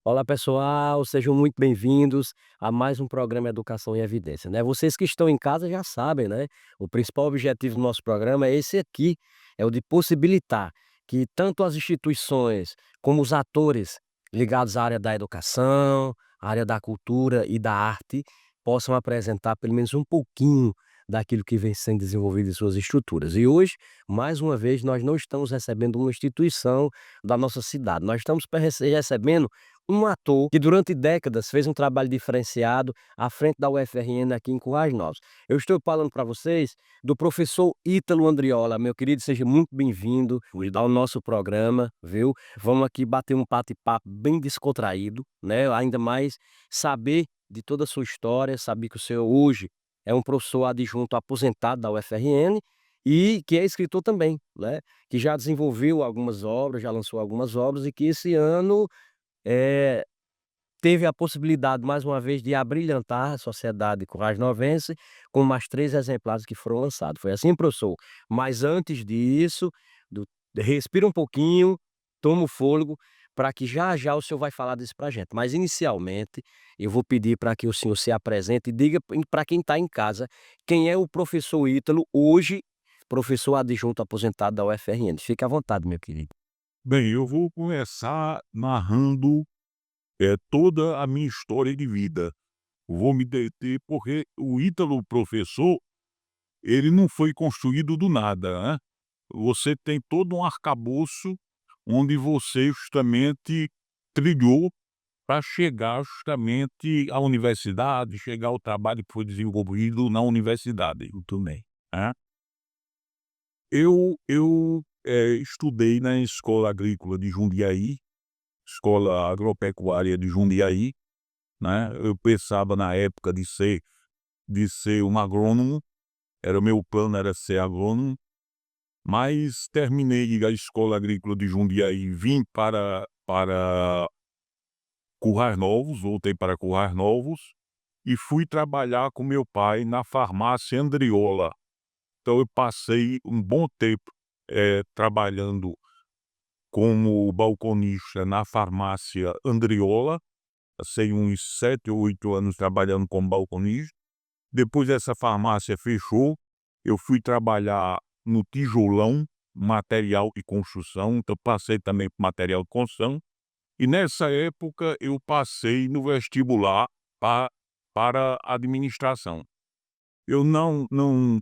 Olá pessoal, sejam muito bem-vindos a mais um programa Educação em Evidência, né. Vocês que estão em casa já sabem, né, o principal objetivo do nosso programa é esse aqui, é o de possibilitar que tanto as instituições como os atores ligados à área da educação, à área da cultura e da arte, possam apresentar pelo menos um pouquinho daquilo que vem sendo desenvolvido em suas estruturas. E hoje, mais uma vez, nós não estamos recebendo uma instituição da nossa cidade, nós estamos recebendo um ator que durante décadas fez um trabalho diferenciado à frente da UFRN aqui em Currais Novos. Eu estou falando para vocês do professor Ítalo Andriola. Meu querido, seja muito bem-vindo ao nosso programa, viu. Vamos aqui bater um bate-papo bem descontraído, né, ainda mais saber de toda a sua história, saber que o senhor hoje é um professor adjunto aposentado da UFRN e que é escritor também, né, que já desenvolveu algumas obras, já lançou algumas obras e que esse ano eh, teve a possibilidade, mais uma vez, de abrilhantar a sociedade currais-novense com mais 3 exemplares que foram lançados. Foi assim, professor? Mas antes disso, do respira um pouquinho, toma o fôlego, para que já já o senhor vai falar disso pra gente. Mas inicialmente, eu vou pedir para que o senhor se apresente e diga para quem está em casa, quem é o professor Ítalo, hoje professor adjunto aposentado da UFRN. Fique à vontade, meu querido. Bem, eu vou começar narrando, toda a minha história de vida. Vou me deter porque o Ítalo professor, ele não foi construído do nada, né. Você tem todo um arcabouço onde você justamente trilhou para chegar justamente à universidade, chegar ao trabalho que foi desenvolvido na universidade. Muito bem. Né. Eu estudei na Escola Agrícola de Jundiaí, Escola Agropecuária de Jundiaí, né, eu pensava na época de ser um agrônomo, era o meu plano era ser agrônomo, mas terminei a Escola Agrícola de Jundiaí, vim para Currais Novos, voltei para Currais Novos e fui trabalhar com meu pai na farmácia Andriola. Então eu passei um bom tempo, trabalhando como balconista na farmácia Andriola. Passei uns 7 ou 8 anos trabalhando como balconista. Depois essa farmácia fechou, eu fui trabalhar no tijolão, material de construção, então passei também por material de construção. E nessa época eu passei no vestibular pa para administração. Eu não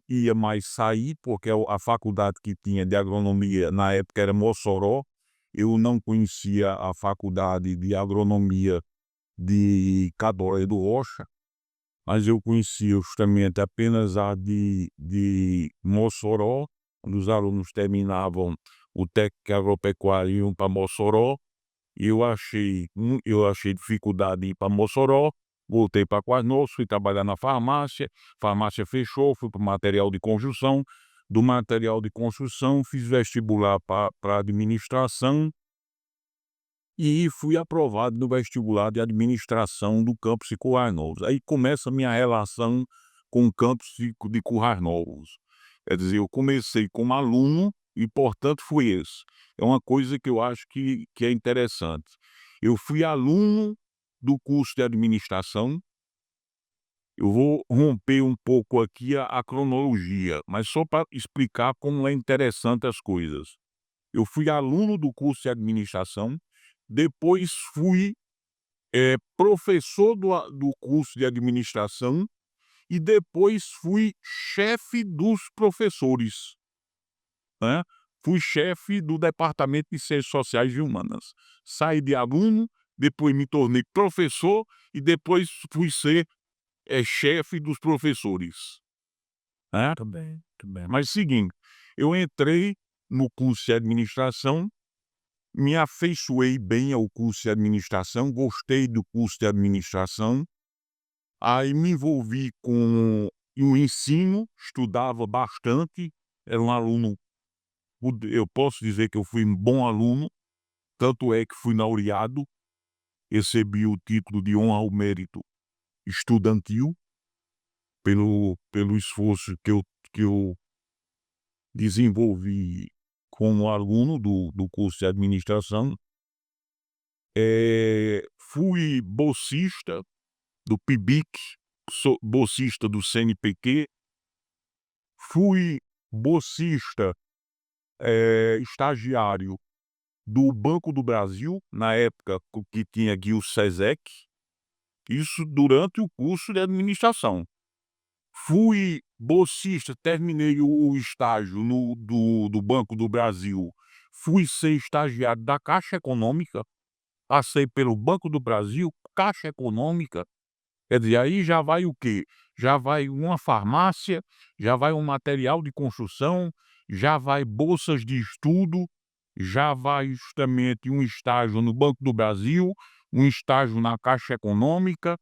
ia mais sair, porque a faculdade que tinha de agronomia na época era Mossoró, eu não conhecia a faculdade de agronomia de Cadore do Rocha, mas eu conhecia justamente apenas a de Mossoró, quando os alunos terminavam o técnico agropecuário e iam para Mossoró, e eu achei dificuldade de ir para Mossoró, voltei para Quarnoso, fui trabalhar na farmácia, farmácia fechou, fui para o material de construção, do material de construção fiz vestibular para administração e fui aprovado no vestibular de administração do campus de Currais Novos. Aí começa a minha relação com o campus de Currais Novos. Quer dizer, eu comecei como aluno e, portanto, fui esse. É uma coisa que eu acho que é interessante. Eu fui aluno do curso de administração. Eu vou romper um pouco aqui a cronologia, mas só para explicar como é interessante as coisas. Eu fui aluno do curso de administração, depois fui, professor do curso de administração e depois fui chefe dos professores, né. Fui chefe do departamento de Ciências Sociais e Humanas. Saí de aluno, depois me tornei professor e depois fui ser, chefe dos professores, né. Muito bem, muito bem. Mas seguinte, eu entrei no curso de administração. Me afeiçoei bem ao curso de administração, gostei do curso de administração, aí me envolvi com o ensino, estudava bastante, era um aluno, eu posso dizer que eu fui um bom aluno, tanto é que fui laureado recebi o título de honra ao mérito estudantil pelo esforço que eu desenvolvi como aluno do curso de administração. Fui bolsista do PIBIC, sou bolsista do CNPq, fui bolsista, estagiário do Banco do Brasil, na época que tinha aqui o SESEC, isso durante o curso de administração. Fui bolsista, terminei o estágio do Banco do Brasil, fui ser estagiário da Caixa Econômica, passei pelo Banco do Brasil, Caixa Econômica, quer dizer, aí já vai o quê? Já vai uma farmácia, já vai um material de construção, já vai bolsas de estudo, já vai justamente um estágio no Banco do Brasil, um estágio na Caixa Econômica,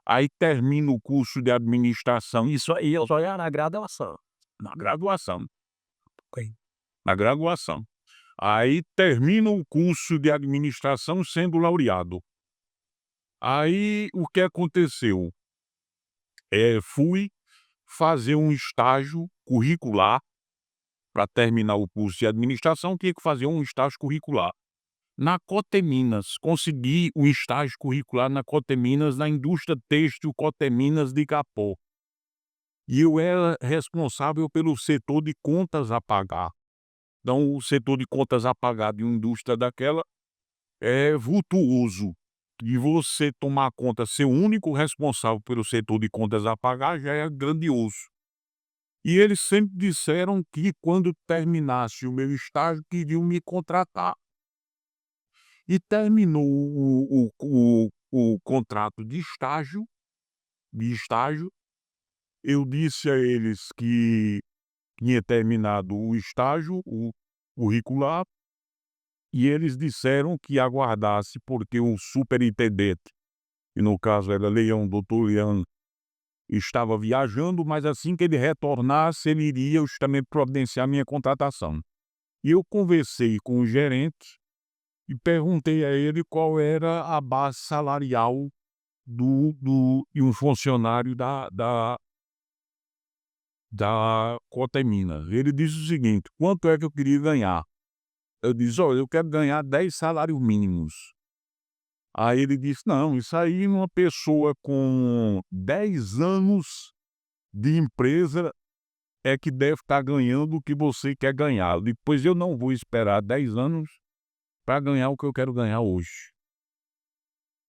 aí termina o curso de administração, Isso aí só é na graduação. na graduação, Ok. na graduação. Aí termina o curso de administração sendo laureado. Aí o que aconteceu? Fui fazer um estágio curricular para terminar o curso de administração, tinha que fazer um estágio curricular. Na Coteminas, consegui o estágio curricular na Coteminas, na indústria têxtil Coteminas de Capó. E eu era responsável pelo setor de contas a pagar. Então, o setor de contas a pagar de uma indústria daquela é vultuoso. E você tomar conta, ser o único responsável pelo setor de contas a pagar, já é grandioso. E eles sempre disseram que quando terminasse o meu estágio, queriam me contratar. E terminou o contrato de estágio, eu disse a eles que tinha terminado o estágio, o curricular, e eles disseram que aguardasse, porque o superintendente, que no caso era Leão, doutor Leão, estava viajando, mas assim que ele retornasse, ele iria justamente providenciar minha contratação. E eu conversei com o gerente e perguntei a ele qual era a base salarial de um funcionário da Coteminas. Ele disse o seguinte: quanto é que eu queria ganhar? Eu disse: olha, eu quero ganhar 10 salários mínimos. Aí ele disse: não, isso aí uma pessoa com 10 anos de empresa é que deve estar ganhando o que você quer ganhar. Depois eu não vou esperar 10 anos para ganhar o que eu quero ganhar hoje.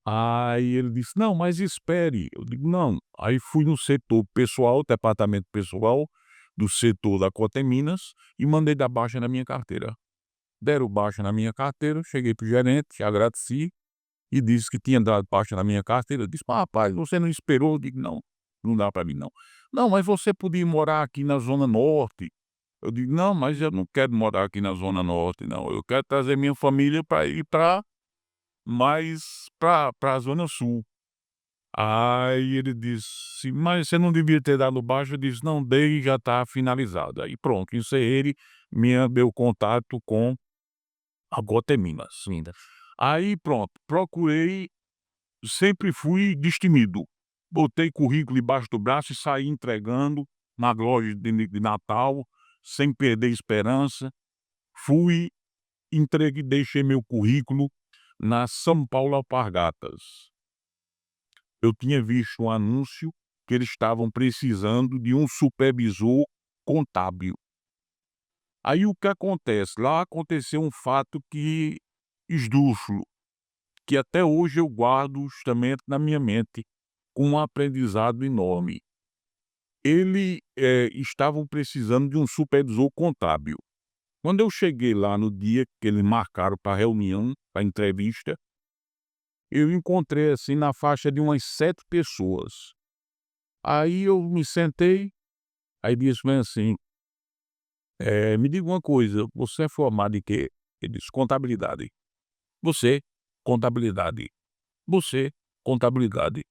Aí ele disse: não, mas espere. Eu digo: não. Aí fui no setor pessoal, departamento pessoal do setor da Coteminas e mandei dar baixa na minha carteira. Deram baixa na minha carteira, cheguei para o gerente, agradeci e disse que tinha dado baixa na minha carteira. Disse: mas rapaz, você não esperou? Eu digo: não, não dá para mim não. Não, mas você podia morar aqui na Zona Norte. Eu digo: não, mas eu não quero morar aqui na Zona Norte, não. Eu quero trazer minha família para ir para a Zona Sul. Aí ele disse: mas você não devia ter dado baixa? Eu disse: não dei, já está finalizado. Aí pronto, encerrei meu contato com a Goteminas. Linda. Aí pronto, procurei, sempre fui destemido. Botei currículo embaixo do braço e saí entregando na loja de Natal, sem perder esperança. Fui, entreguei, deixei meu currículo na São Paulo Alpargatas. Eu tinha visto um anúncio que eles estavam precisando de um supervisor contábil. Aí o que acontece? Lá aconteceu um fato que esdrúxulo, que até hoje eu guardo justamente na minha mente, com um aprendizado enorme. Estavam precisando de um supervisor contábil. Quando eu cheguei lá no dia que eles marcaram para reunião, para entrevista, eu encontrei assim na faixa de umas 7 pessoas. Aí eu me sentei, aí disse bem assim: me diga uma coisa, você é formado em quê? Ele disse: contabilidade. Você, contabilidade. Você, contabilidade.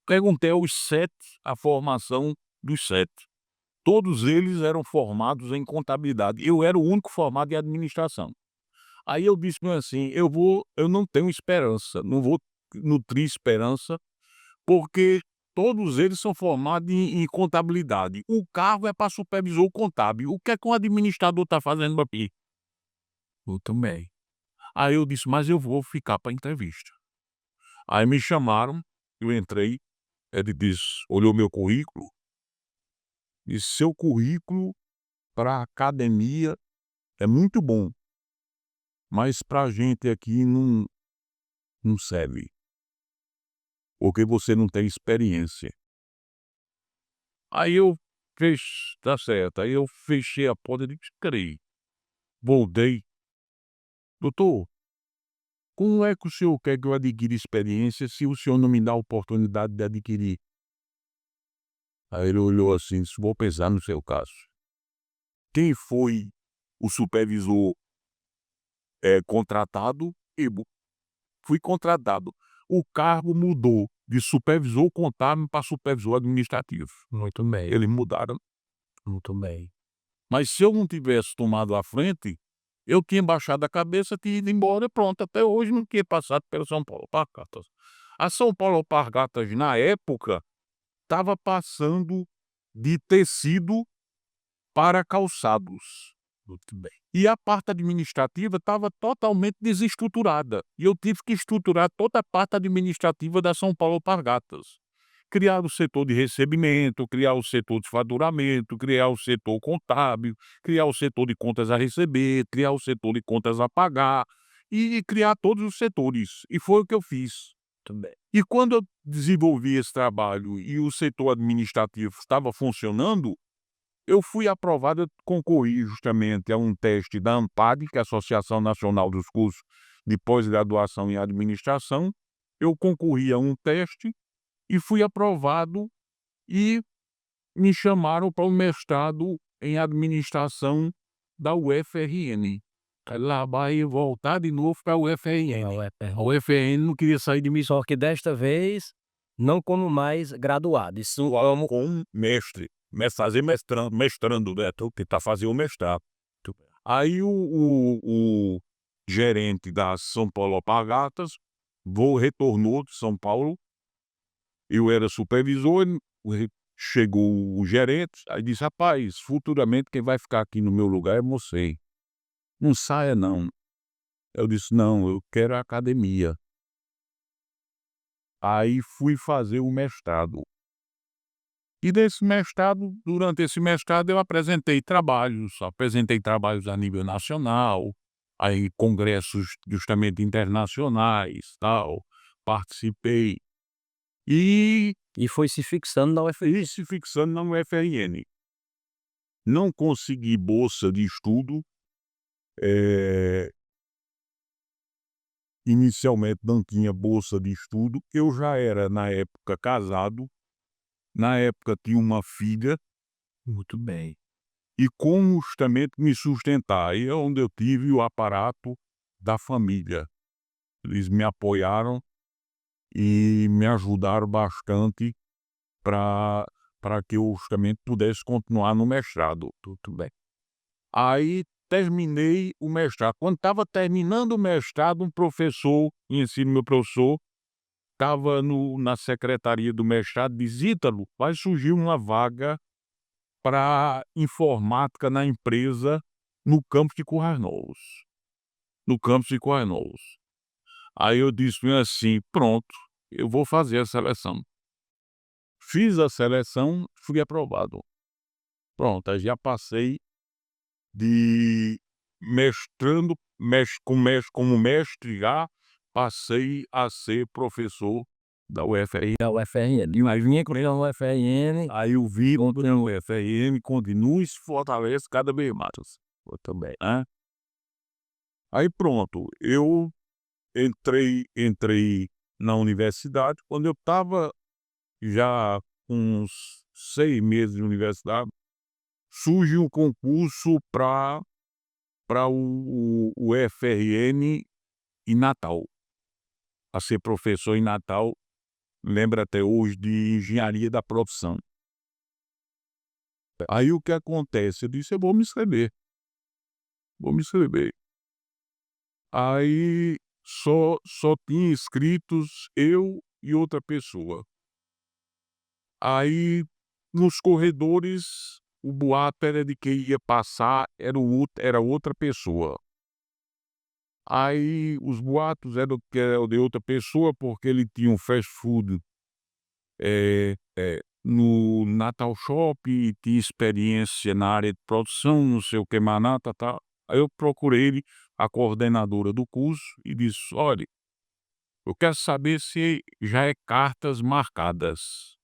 Perguntei aos 7 a formação dos 7. Todos eles eram formados em contabilidade. Eu era o único formado em administração. Aí eu disse bem assim: eu não tenho esperança, não vou nutrir esperança, porque todos eles são formados em contabilidade. O cargo é para supervisor contábil. O que é que um administrador está fazendo aqui? Eu também. Aí eu disse: "Mas eu vou ficar para entrevista". Aí me chamaram, eu entrei, ele disse, olhou meu currículo, disse: "Seu currículo para academia é muito bom, mas para a gente aqui não serve, porque você não tem experiência". Aí eu tá certo, aí eu fechei a porta e disse: "Creio". Voltei: "Doutor, como é que o senhor quer que eu adquira experiência se o senhor não me dá a oportunidade de adquirir?". Aí ele olhou assim e disse: "Vou pensar no seu caso". Quem foi o supervisor, contratado? Eu. Fui contratado. O cargo mudou de supervisor contábil para supervisor administrativo. Muito bem, Eles mudaram. muito bem. Mas se eu não tivesse tomado a frente, eu tinha baixado a cabeça, tinha ido embora, pronto, até hoje não tinha passado pela São Paulo Alpargatas. A São Paulo Alpargatas, na época, estava passando de tecido para calçados. Muito bem. E a parte administrativa estava totalmente desestruturada, e eu tive que estruturar toda a parte administrativa da São Paulo Alpargatas. Criar o setor de recebimento, criar o setor de faturamento, criar o setor contábil, criar o setor de contas a receber, criar o setor de contas a pagar e criar todos os setores. E foi o que eu fiz. Muito bem. E quando eu desenvolvi esse trabalho e o setor administrativo estava funcionando, eu fui aprovado, eu concorri justamente a um teste da ANPAD, que é a Associação Nacional dos Cursos de Pós-Graduação em Administração. Eu concorri a um teste e fui aprovado e me chamaram para o mestrado em administração da UFRN. Aí lá vai voltar de novo para a UFRN. A UFRN não queria sair de mim Só que desta vez, não como mais graduado, isso como com mestre, fazer mestrando, né, tentar fazer o mestrado. Aí o gerente da São Paulo Alpargatas retornou de São Paulo, eu era supervisor, chegou o gerente, aí disse: "Rapaz, futuramente quem vai ficar aqui no meu lugar é você, não saia não". Eu disse: "Não, eu quero a academia". Aí fui fazer o mestrado. E durante esse mestrado eu apresentei trabalhos a nível nacional, aí congressos justamente internacionais, tal, participei e e foi se fixando na UFRN. se fixando na UFRN. Não consegui bolsa de estudo, eh, inicialmente não tinha bolsa de estudo, eu já era na época casado, na época tinha uma filha. Muito bem. E como justamente me sustentar, aí é onde eu tive o aparato da família. Eles me apoiaram e me ajudaram bastante para que eu justamente pudesse continuar no mestrado. Tudo bem. Aí terminei o mestrado. Quando estava terminando o mestrado, um professor em ensino, meu professor, estava na secretaria do mestrado, disse: "Ítalo, vai surgir uma vaga para informática na empresa no campus de Currais Novos, no campus de Currais Novos". Aí eu disse bem assim: "Pronto, eu vou fazer a seleção". Fiz a seleção, fui aprovado. Pronto, aí já passei de mestrando, como mestre já, passei a ser professor da UFRN. Da UFRN. Mas vinha com ele na UFRN. Aí eu vi na UFRN, continuo e se fortalece cada vez mais. Eu também. Né? Aí pronto, eu entrei na universidade, quando eu estava já com uns 6 meses de universidade, surge um concurso para o UFRN em Natal, a ser professor em Natal, lembro até hoje, de engenharia da profissão. Aí o que acontece? Eu disse: "Eu vou me inscrever, vou me inscrever". Aí só tinha inscritos eu e outra pessoa. Aí, nos corredores, o boato era de que ia passar era outra pessoa. Aí, os boatos eram que era de outra pessoa, porque ele tinha um fast food, no Natal Shop, e tinha experiência na área de produção, não sei o que mais nada, tal. Aí eu procurei a coordenadora do curso e disse: "Olha, eu quero saber se já é cartas marcadas,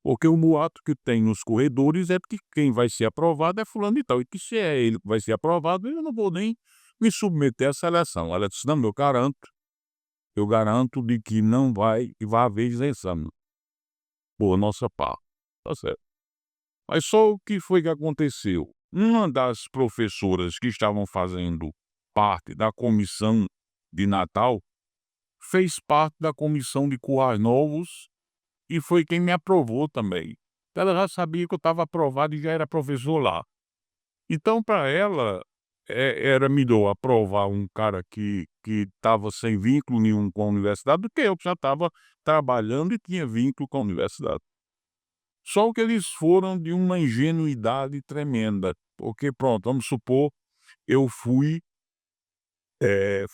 porque o boato que tem nos corredores é que quem vai ser aprovado é fulano e tal, e que se é ele que vai ser aprovado, eu não vou nem me submeter à seleção". Ela disse: "Não, eu garanto de que não vai haver isenção, por nossa parte". Tá certo. Mas só o que foi que aconteceu? Uma das professoras que estavam fazendo parte da comissão de Natal, fez parte da comissão de currais novos e foi quem me aprovou também. Ela já sabia que eu estava aprovado e já era professor lá. Então, para ela, era melhor aprovar um cara que estava sem vínculo nenhum com a universidade do que eu, que já estava trabalhando e tinha vínculo com a universidade. Só que eles foram de uma ingenuidade tremenda, porque pronto, vamos supor, eu fui,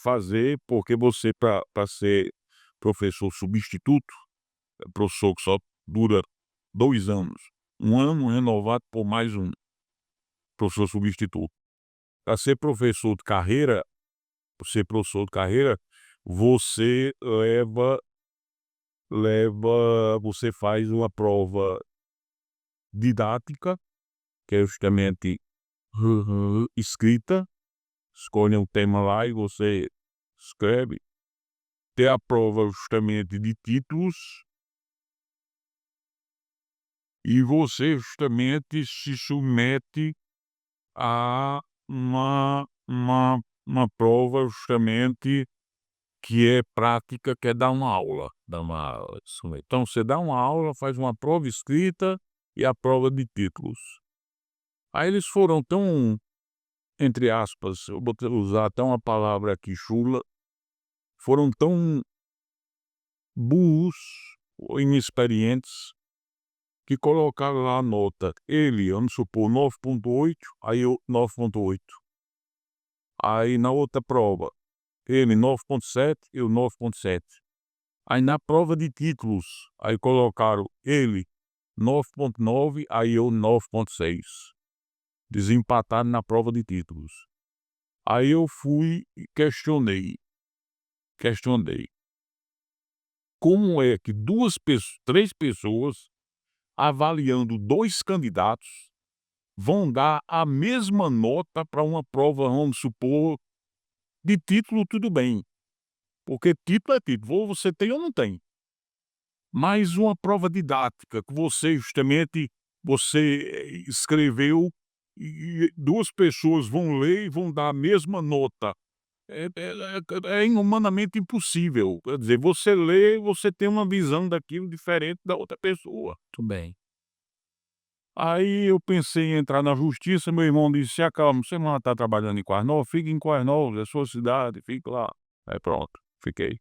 fazer porque você para ser professor substituto, professor que só dura 2 anos, um ano renovado por mais um, professor substituto. Para ser professor de carreira, pra ser professor de carreira, você você faz uma prova didática, que é justamente escrita, escolhe um tema lá e você escreve. Tem a prova justamente de títulos e você justamente se submete a uma prova justamente que é prática, que é dar uma aula, isso mesmo. Então você dá uma aula, faz uma prova escrita e a prova de títulos. Aí eles foram tão, entre aspas, eu vou usar até uma palavra aqui chula, foram tão burros ou inexperientes que colocaram lá a nota. Ele, vamos supor, 9,8, aí eu 9,8. Aí na outra prova, ele 9,7, eu 9,7. Aí na prova de títulos, aí colocaram ele 9,9, aí eu 9,6. Desempataram na prova de títulos. Aí eu fui e questionei. Como é que três pessoas, avaliando 2 candidatos, vão dar a mesma nota para uma prova, vamos supor, de título, tudo bem, porque título é título, ou você tem ou não tem. Mas uma prova didática que você justamente escreveu e 2 pessoas vão ler e vão dar a mesma nota. É inumanamente impossível. Quer dizer, você lê, você tem uma visão daquilo diferente da outra pessoa. Muito bem. Aí eu pensei em entrar na justiça, meu irmão disse: "Se acalma, você não está trabalhando em Quarnol? Fique em Quarnol, é sua cidade, fique lá". Aí pronto, fiquei.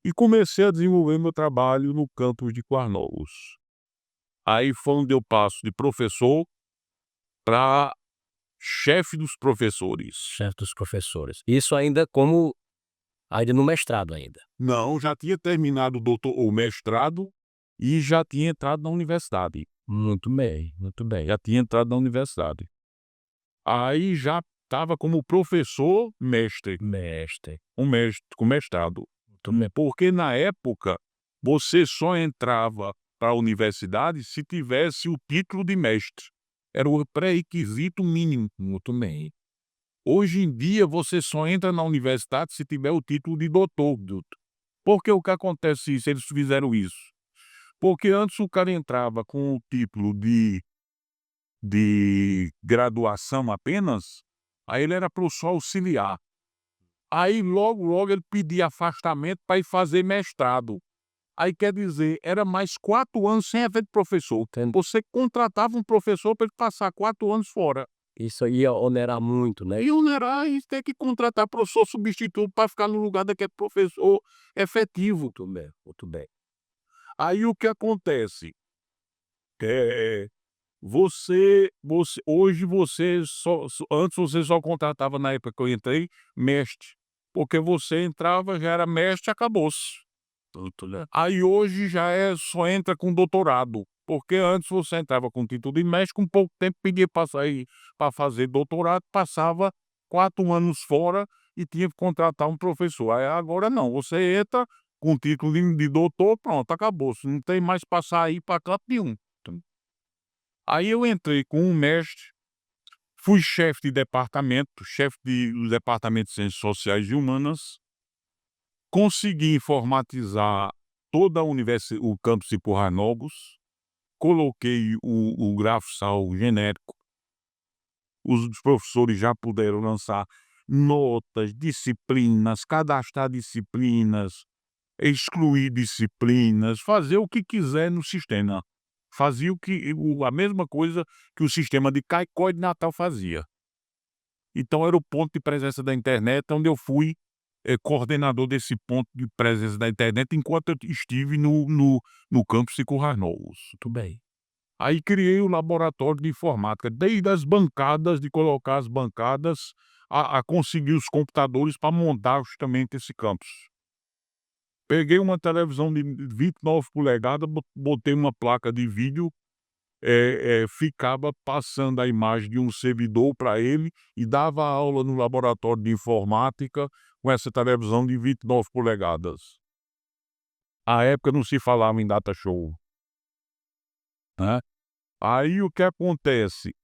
E comecei a desenvolver meu trabalho no campus de Quarnolos. Aí foi onde eu passo de professor para chefe dos professores. Chefe dos professores. Isso ainda no mestrado ainda. Não, já tinha terminado o mestrado e já tinha entrado na universidade. Muito bem, muito bem. Já tinha entrado na universidade. Aí já estava como professor mestre, Mestre. um mestre com mestrado. Muito bem. Porque na época você só entrava para a universidade se tivesse o título de mestre. Era o pré-requisito mínimo. Muito bem. Hoje em dia você só entra na universidade se tiver o título de doutor. Por que o que acontece isso? Eles fizeram isso. Porque antes o cara entrava com o título de graduação apenas, aí ele era professor auxiliar. Aí logo ele pedia afastamento para ir fazer mestrado. Aí quer dizer, era mais 4 anos sem haver professor. Entendo. Você contratava um professor para ele passar 4 anos fora. Isso ia onerar muito, né. E onerar e ter que contratar professor substituto para ficar no lugar daquele professor efetivo. Muito bem, muito bem. Aí o que acontece, eh, você hoje você só antes você só contratava, na época que eu entrei, mestre, porque você entrava, já era mestre, acabou-se. Muito, né. Aí hoje já só entra com doutorado, porque antes você entrava com título de mestre, com pouco tempo pedia para sair para fazer doutorado, passava 4 anos fora e tinha que contratar um professor. Aí agora não, você entra com título de doutor, pronto, acabou-se, não tem mais para sair para canto nenhum. Aí eu entrei com um mestre, fui chefe de departamento, do departamento de Ciências Sociais e Humanas, consegui informatizar toda a o campus de Currais Novos, coloquei o grafo-sal genérico, os professores já puderam lançar notas, disciplinas, cadastrar disciplinas, excluir disciplinas, fazer o que quiser no sistema. Fazia a mesma coisa que o sistema de Caicó e de Natal fazia. Então era o ponto de presença da internet, onde eu fui, coordenador desse ponto de presença da internet enquanto eu estive no campus de Currais Novos. Muito bem. Aí criei o laboratório de informática, desde as bancadas, de colocar as bancadas, a conseguir os computadores para montar justamente esse campus. Peguei uma televisão de 29 polegadas, botei uma placa de vídeo, ficava passando a imagem de um servidor para ele e dava aula no laboratório de informática com essa televisão de 29 polegadas. À época não se falava em data show, né. Aí o que acontece,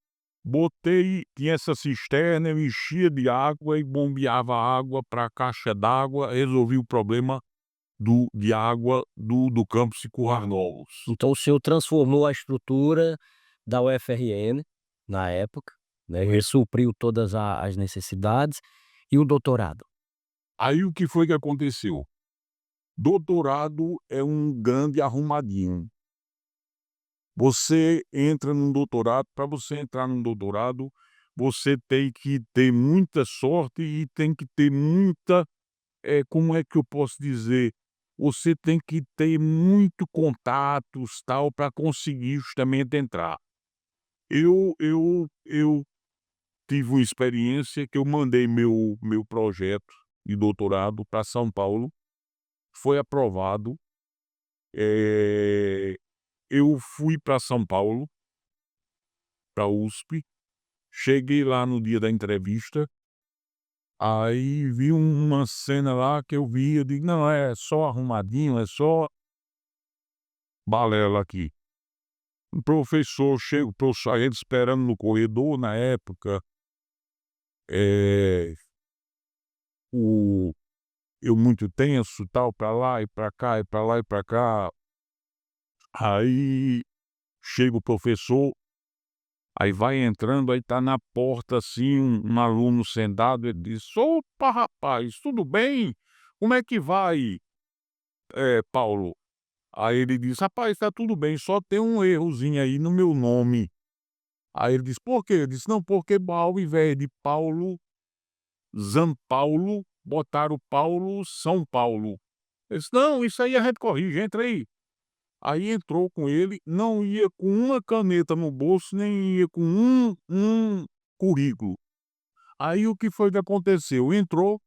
tinha essa cisterna, eu enchia de água e bombeava água para a caixa d'água, resolvi o problema de água do campus de Currais Novos. Então o senhor transformou a estrutura da UFRN, na época, né, e supriu todas a as necessidades. E o doutorado? Aí o que foi que aconteceu? Doutorado é um grande arrumadinho. Você entra num doutorado, para você entrar num doutorado, você tem que ter muita sorte e tem que ter muita, como é que eu posso dizer? Você tem que ter muito contatos, tal, para conseguir justamente entrar. Eu tive uma experiência que eu mandei meu projeto de doutorado para São Paulo, foi aprovado, eh, eu fui para São Paulo, para a USP, cheguei lá no dia da entrevista, aí vi uma cena lá que eu vi, eu digo: "Não, é só arrumadinho, é só balela aqui". O professor, a gente esperando no corredor na época, eh, o eu muito tenso, tal, pra lá e pra cá, e pra lá e pra cá. Aí chega o professor, aí vai entrando, aí tá na porta, assim, um aluno sentado, ele diz: "Opa, rapaz, tudo bem? Como é que vai, Paulo?" Aí ele diz: "Rapaz, tá tudo bem, só tem um errozinho aí no meu nome". Aí ele diz: "Por quê?" Eu disse: "Não, porque ao invés de Paulo, São Paulo, botaram Paulo, São Paulo". Ele disse: "Não, isso aí a gente corrige, entra aí". Aí entrou com ele, não ia com uma caneta no bolso, nem ia com um currículo. Aí o que foi que aconteceu? Entrou,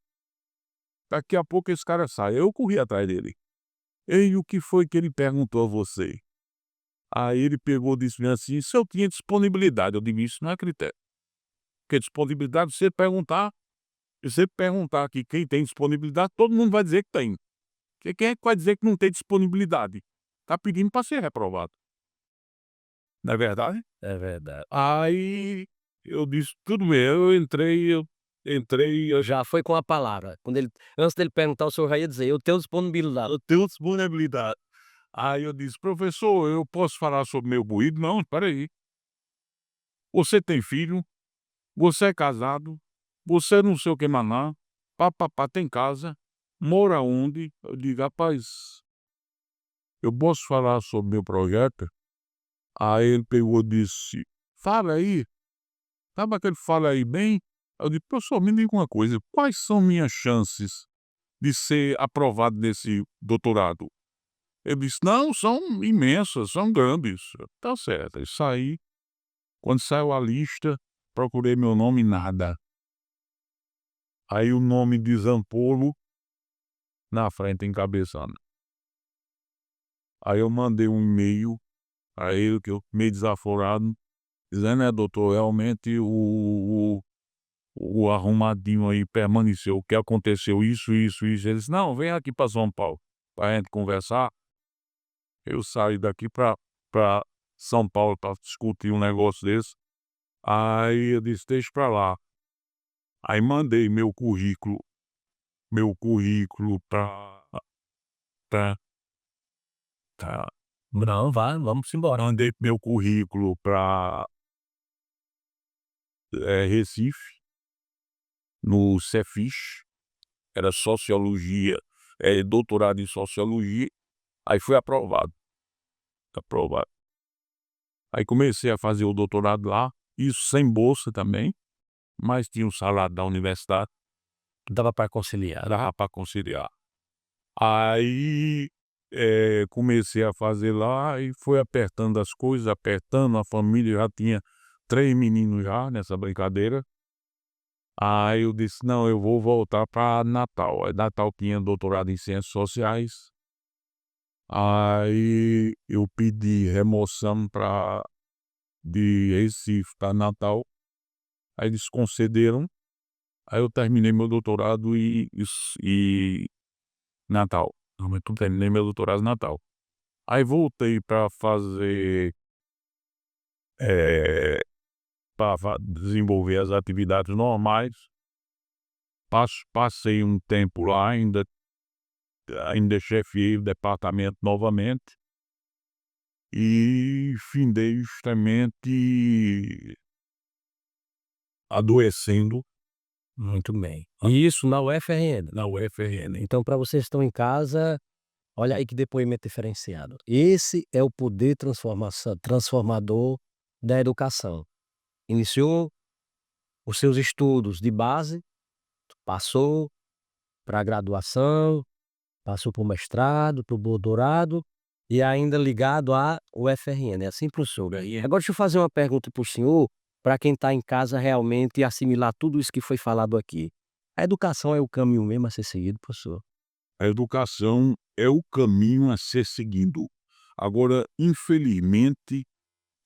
daqui a pouco esse cara sai, eu corri atrás dele. "Ei, o que foi que ele perguntou a você?" Aí ele pegou e disse assim: "Se eu tinha disponibilidade", eu digo: "Isso não é critério, porque disponibilidade, se você perguntar aqui quem tem disponibilidade, todo mundo vai dizer que tem, porque quem é que vai dizer que não tem disponibilidade? Tá pedindo para ser reprovado, não é verdade?" É verdade. Aí eu disse: "Tudo bem", eu entrei, Já foi com a palavra, quando ele antes dele perguntar, o senhor já ia dizer: "Eu tenho disponibilidade". eu tenho disponibilidade. Aí eu disse: "Professor, eu posso falar sobre meu moído?" "Não, espera aí, você tem filho, você é casado, você não sei o que maná, pá-pá-pá, tem casa, mora onde?" Eu digo: "Rapaz, eu posso falar sobre meu projeto?" Aí ele pegou e disse: "Fala aí, sabe aquele fala aí bem? Eu digo: "Professor, me diga uma coisa, quais são minhas chances de ser aprovado nesse doutorado?" Ele disse: "Não, são imensas, são grandes." Tá certo, aí saí, quando saiu a lista, procurei meu nome, nada. Aí o nome de Zampolo na frente, encabeçando. Aí eu mandei um e-mail a ele, que eu meio desaforado, dizendo: "É, doutor, realmente o arrumadinho aí permaneceu, o que aconteceu isso, isso, isso." Ele disse: "Não, vem aqui para São Paulo, pra gente conversar." Eu saí daqui pra São Paulo pra discutir um negócio desse. Aí eu disse: "Deixa pra lá." Aí mandei meu currículo pra pra Não, vá, vamos embora. mandei meu currículo pra, Recife, no Cefis, era sociologia, doutorado em sociologia, aí fui aprovado, aprovado. Aí comecei a fazer o doutorado lá, isso sem bolsa também, mas tinha o salário da universidade, Dava para conciliar. dava pra conciliar. Aí, comecei a fazer lá e foi apertando as coisas, apertando, a família já tinha 3 meninos já nessa brincadeira. Aí eu disse: "Não, eu vou voltar para Natal." Aí Natal tinha doutorado em ciências sociais, aí eu pedi remoção pra de Recife para Natal, aí eles concederam, aí eu terminei meu doutorado e Natal. Realmente eu terminei meu doutorado em Natal. Aí voltei para fazer, para desenvolver as atividades normais, passei um tempo lá, ainda chefiei o departamento novamente e findei justamente adoecendo Muito bem. E isso na UFRN. na UFRN. Então, para vocês que estão em casa, olha aí que depoimento diferenciado. Esse é o poder transformador da educação. Iniciou os seus estudos de base, passou para a graduação, passou para o mestrado, para o doutorado e ainda ligado à UFRN, é assim, professor? Agora deixa eu fazer uma pergunta para o senhor, para quem está em casa realmente assimilar tudo isso que foi falado aqui. A educação é o caminho mesmo a ser seguido, professor? A educação é o caminho a ser seguido. Agora, infelizmente,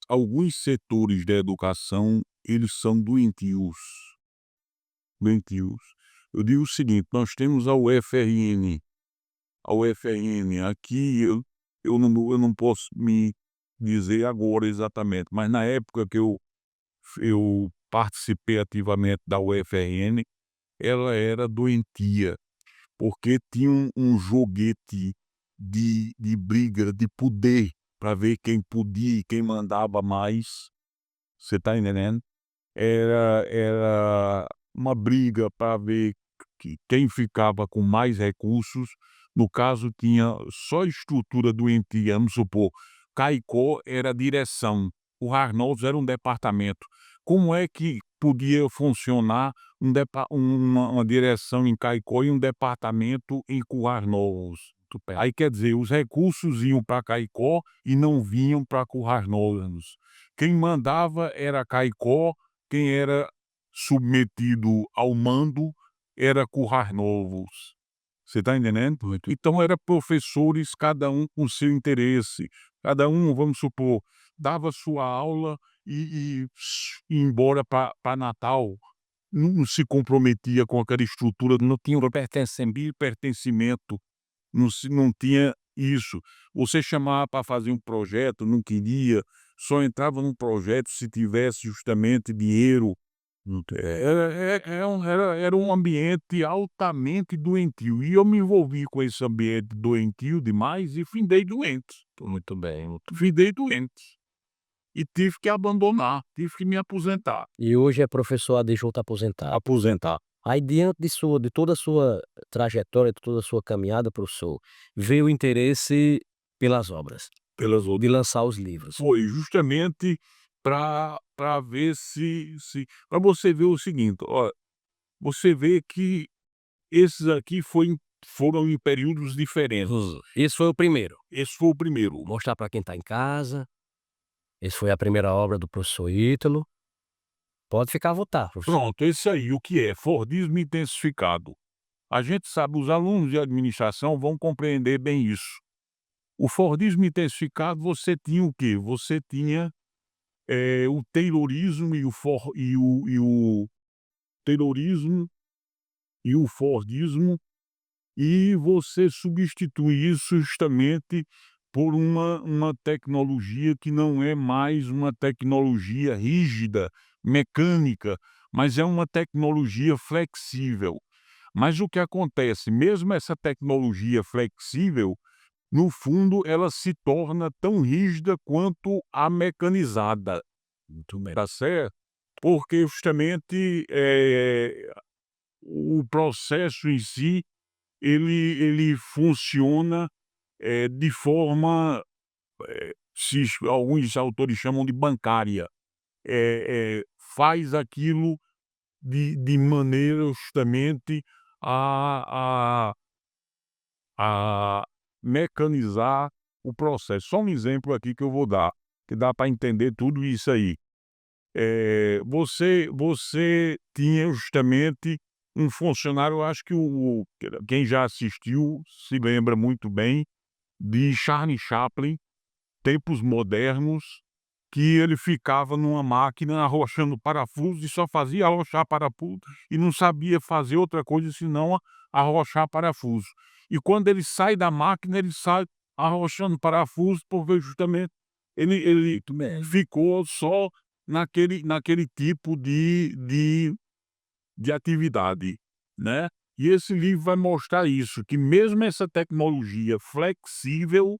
alguns setores da educação, eles são doentios, doentios. Eu digo o seguinte: nós temos a UFRN aqui, eu não posso me dizer agora exatamente, mas na época que eu participei ativamente da UFRN, ela era doentia, porque tinha um joguete de briga, de poder, para ver quem podia e quem mandava mais, você está entendendo? Era uma briga para ver quem ficava com mais recursos. No caso, tinha só estrutura doentia, vamos supor, Caicó era a direção, o Arnolds era um departamento. Como é que podia funcionar uma direção em Caicó e um departamento em Currais-Novos? Aí, quer dizer, os recursos iam para Caicó e não vinham para Currais-Novos. Quem mandava era Caicó, quem era submetido ao mando era Currais-Novos. Você está entendendo? Então era professores, cada um com seu interesse, cada um, vamos supor, dava sua aula e ia embora para Natal, não se comprometia com aquela estrutura, não tinha um pertencimento, não tinha isso. Você chamava para fazer um projeto, não queria, só entrava num projeto se tivesse justamente dinheiro. Era um ambiente altamente doentio, e eu me envolvi com esse ambiente doentio demais e findei doente, Muito bem. findei doente. E tive que abandonar, tive que me aposentar. E hoje é professor adjunto aposentado. Aposentar. Aí diante de toda a sua trajetória, de toda a sua caminhada, professor, veio o interesse pelas obras, Pelas de outras. lançar os livros. Foi justamente para para ver se para você ver o seguinte, ó, você vê que esses aqui foram em períodos diferentes. Isso foi o primeiro. Esse foi o primeiro. Mostrar para quem está em casa. Esse foi a primeira obra do professor Ítalo. Pode ficar à vontade, professor. Pronto, esse aí, o que é? Fordismo intensificado. A gente sabe, os alunos de administração vão compreender bem isso. O Fordismo intensificado, você tinha o quê? Você tinha, o Taylorismo e o Taylorismo e o Fordismo, e você substitui isso justamente por uma tecnologia que não é mais uma tecnologia rígida, mecânica, mas é uma tecnologia flexível. Mas o que acontece? Mesmo essa tecnologia flexível, no fundo, ela se torna tão rígida quanto a mecanizada, Muito bem. tá certo? Porque justamente, o processo em si, ele funciona, de forma, se alguns autores chamam de bancária. Faz aquilo de maneira justamente a a mecanizar o processo. Só um exemplo aqui que eu vou dar, que dá para entender tudo isso aí. Você tinha justamente um funcionário, eu acho que quem já assistiu se lembra muito bem de Charlie Chaplin, tempos modernos, que ele ficava numa máquina arrochando parafusos e só fazia arrochar parafuso e não sabia fazer outra coisa senão arrochar parafuso. E quando ele sai da máquina, ele sai arrochando parafuso, porque justamente ele Muito bem. ficou só naquele tipo de atividade, né. E esse livro vai mostrar isso, que mesmo essa tecnologia flexível,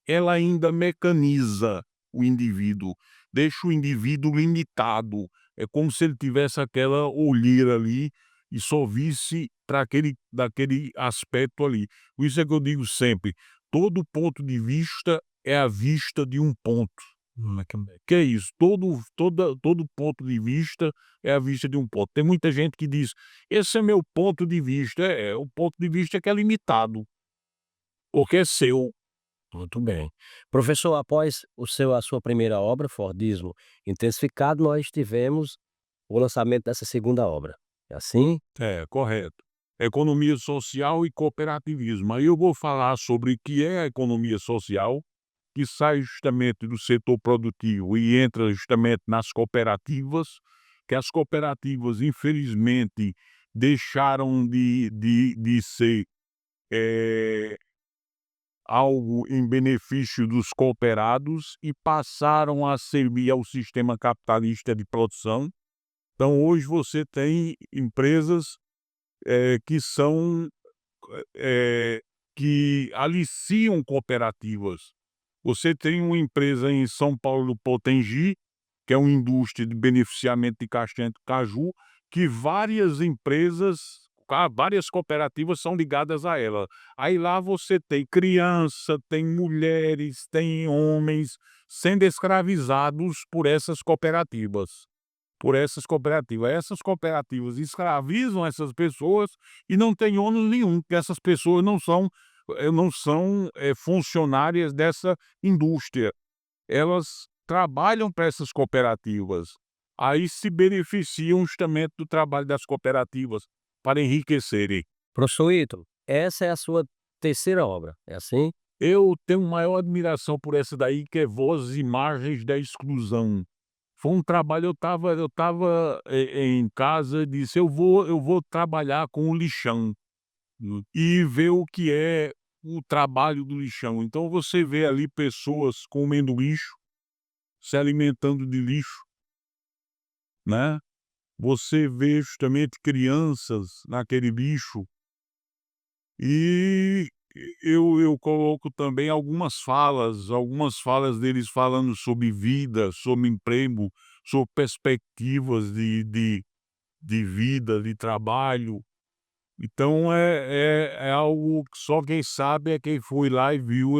ela ainda mecaniza o indivíduo, deixa o indivíduo limitado. É como se ele tivesse aquela olheira ali e só visse para aquele daquele aspecto ali. Por isso é que eu digo sempre: todo ponto de vista é a vista de um ponto. Que é isso? Todo ponto de vista é a vista de um ponto. Tem muita gente que diz: "Esse é meu ponto de vista". O ponto de vista que é limitado, porque é seu. Muito bem. Professor, após a sua primeira obra, Fordismo Intensificado, nós tivemos o lançamento dessa segunda obra. É assim? É, correto. Economia social e cooperativismo. Aí eu vou falar sobre o que é a economia social, que sai justamente do setor produtivo e entra justamente nas cooperativas, que as cooperativas, infelizmente, deixaram de ser, eh, algo em benefício dos cooperados e passaram a servir ao sistema capitalista de produção. Então hoje você tem empresas, que são, eh, que aliciam cooperativas. Você tem uma empresa em São Paulo, Potengi, que é uma indústria de beneficiamento de castanha de caju, que várias cooperativas são ligadas a ela. Aí lá você tem criança, tem mulheres, tem homens sendo escravizados por essas cooperativas. Essas cooperativas escravizam essas pessoas e não tem ônus nenhum, porque essas pessoas não são funcionárias dessa indústria. Elas trabalham para essas cooperativas, aí se beneficiam justamente do trabalho das cooperativas para enriquecerem. Professor Ítalo, essa é a sua terceira obra, é assim? Eu tenho maior admiração por essa daí, que é Vozes e Margens da Exclusão. Foi um trabalho, eu estava em casa e disse: "Eu vou trabalhar com o lixão, e ver o que é o trabalho do lixão". Então você vê ali pessoas comendo lixo, se alimentando de lixo, né. Você vê justamente crianças naquele lixo, e eu coloco também algumas falas deles falando sobre vida, sobre emprego, sobre perspectivas de vida, de trabalho. Então é algo que só quem sabe é quem foi lá e viu,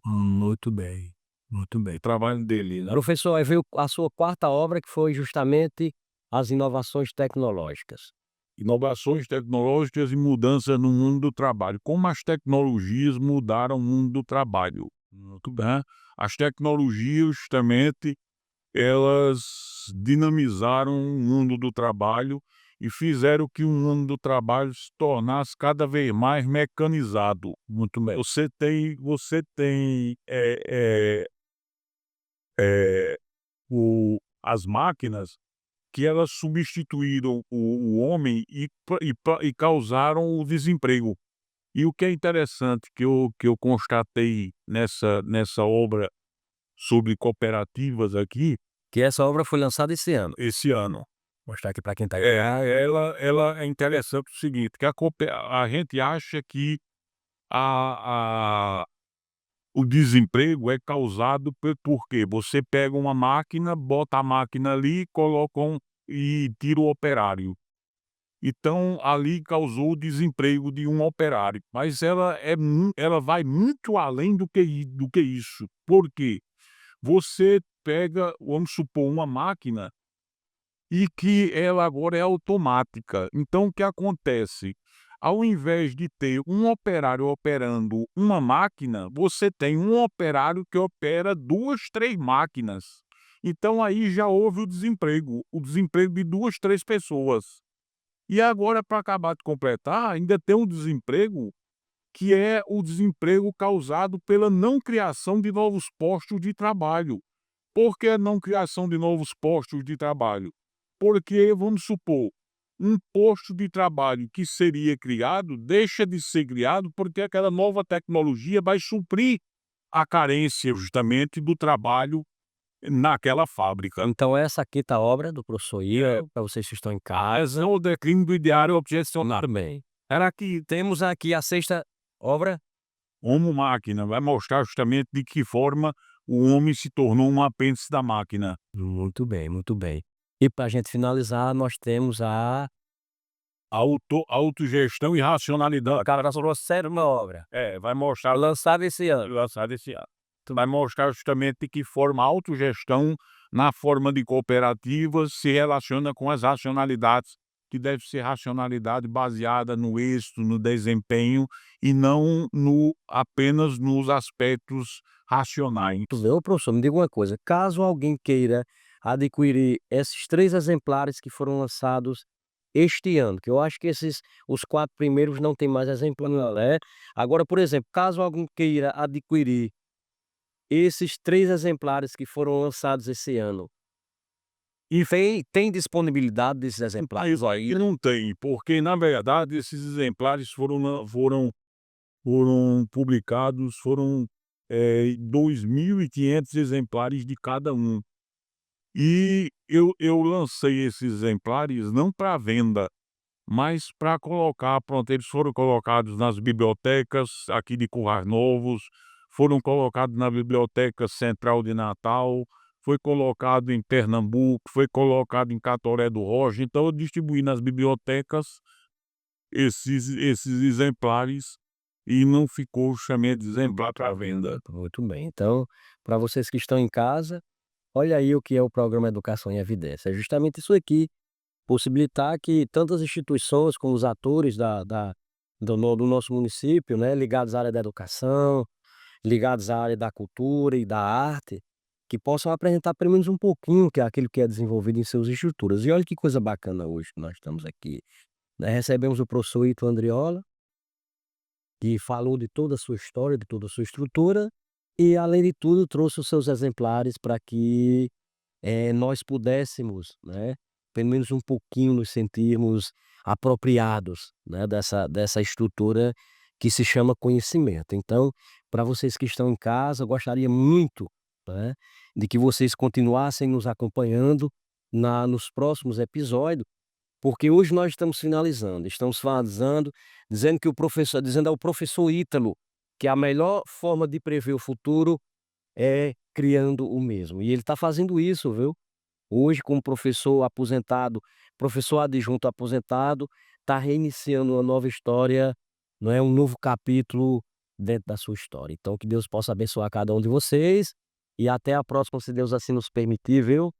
Muito bem. Muito bem. o trabalho dele, né. Professor, aí veio a sua quarta obra, que foi justamente as inovações tecnológicas. Inovações tecnológicas e mudanças no mundo do trabalho. Como as tecnologias mudaram o mundo do trabalho, Muito bem. né. As tecnologias justamente, elas dinamizaram o mundo do trabalho e fizeram que o mundo do trabalho se tornasse cada vez mais mecanizado. Muito bem. Você tem, eh, as máquinas que elas substituíram o homem e causaram o desemprego. E o que é interessante que eu constatei nessa obra sobre cooperativas aqui, Que essa obra foi lançada esse ano. esse ano, Vou mostrar aqui para quem está em ela é interessante o seguinte, que a gente acha que a o desemprego é causado porque você pega uma máquina, bota a máquina ali, e tira o operário. Então, ali causou o desemprego de um operário, mas ela vai muito além do que isso. Por quê? Você pega, vamos supor, uma máquina e que ela agora é automática. Então, o que acontece? Ao invés de ter um operário operando uma máquina, você tem um operário que opera 2, 3 máquinas. Então aí já houve o desemprego de 2, 3 pessoas. E agora, para acabar de completar, ainda tem um desemprego, que é o desemprego causado pela não criação de novos postos de trabalho. Por que a não criação de novos postos de trabalho? Porque, vamos supor, um posto de trabalho que seria criado, deixa de ser criado, porque aquela nova tecnologia vai suprir a carência justamente do trabalho naquela fábrica. Então essa quinta obra do professor É, Ira, para vocês que estão em casa mas é o declínio do ideário objecionário. também. Era que Temos aqui a sexta obra. Homo máquina vai mostrar justamente de que forma o homem se tornou um apêndice da máquina. Muito bem, muito bem. E para a gente finalizar, nós temos a Autogestão e racionalidade. cara, nós falou sério uma obra, Vai mostrar, lançada esse ano. lançado esse ano. Vai mostrar justamente de que forma a autogestão, na forma de cooperativas, se relaciona com as racionalidades, que deve ser racionalidade baseada no êxito, no desempenho e não apenas nos aspectos racionais. Tu vê, ô professor, me diga uma coisa, caso alguém queira adquirir esses 3 exemplares que foram lançados este ano, que eu acho que os 4 primeiros não tem mais exemplar, né. Agora, por exemplo, caso alguém queira adquirir esses 3 exemplares que foram lançados esse ano, e tem disponibilidade desses exemplares? Mas aí não tem, porque na verdade esses exemplares foram publicados, 2.500 exemplares de cada um. E eu lancei esses exemplares não para venda, mas para colocar, pronto, eles foram colocados nas bibliotecas aqui de Currais Novos, foram colocados na Biblioteca Central de Natal, foi colocado em Pernambuco, foi colocado em Catoré do Rocha, então eu distribuí nas bibliotecas esses exemplares e não ficou chamei de exemplar para venda. Muito bem, então, para vocês que estão em casa, olha aí o que é o programa Educação em Evidência, é justamente isso aqui, possibilitar que tantas instituições como os atores do nosso município, né, ligados à área da educação, ligados à área da cultura e da arte, que possam apresentar pelo menos um pouquinho que é aquilo que é desenvolvido em suas estruturas. E olha que coisa bacana hoje que nós estamos aqui, né, recebemos o professor Ito Andriola, que falou de toda a sua história, de toda a sua estrutura, e além de tudo trouxe os seus exemplares para que nós pudéssemos, né, pelo menos um pouquinho nos sentirmos apropriados, né, dessa estrutura que se chama conhecimento. Então, para vocês que estão em casa, eu gostaria muito, né, de que vocês continuassem nos acompanhando nos próximos episódios, porque hoje nós estamos finalizando, dizendo ao professor Ítalo que a melhor forma de prever o futuro é criando o mesmo. E ele está fazendo isso, viu? Hoje, como professor aposentado, professor adjunto aposentado, está reiniciando uma nova história, não é, um novo capítulo dentro da sua história. Então que Deus possa abençoar cada um de vocês, e até a próxima, se Deus assim nos permitir, viu?